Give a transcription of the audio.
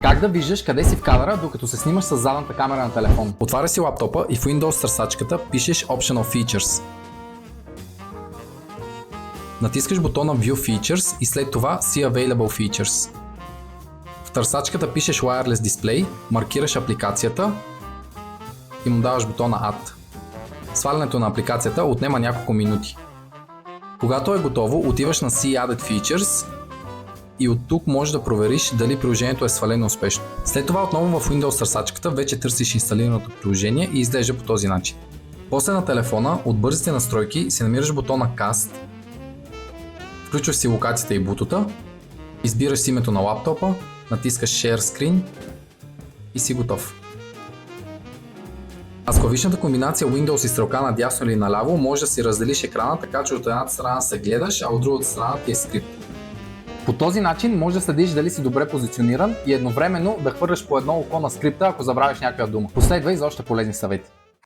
Как да виждаш къде си в кадъра, докато се снимаш с задната камера на телефон? Отваряш си лаптопа и в Windows търсачката пишеш Optional Features. Натискаш бутона View Features и след това See Available Features. В търсачката пишеш Wireless Display, маркираш апликацията и му даваш бутона Add. Свалянето на апликацията отнема няколко минути. Когато е готово, отиваш на See Added Features и от тук можеш да провериш дали приложението е свалено успешно. След това отново в Windows търсачката вече търсиш инсталираното приложение и изглежда по този начин. После на телефона от бързите настройки си намираш бутона Cast, включваш си локацията и бутута, избираш си името на лаптопа, натискаш Share Screen и си готов. А с клавишната комбинация Windows и стрелка надясно или наляво може да си разделиш екрана, така че от едната страна се гледаш, а от другата страна ти е скрипт. По този начин можеш да следиш дали си добре позициониран и едновременно да хвърляш по едно око на скрипта, ако забравиш някаква дума. Последвай за още полезни съвети.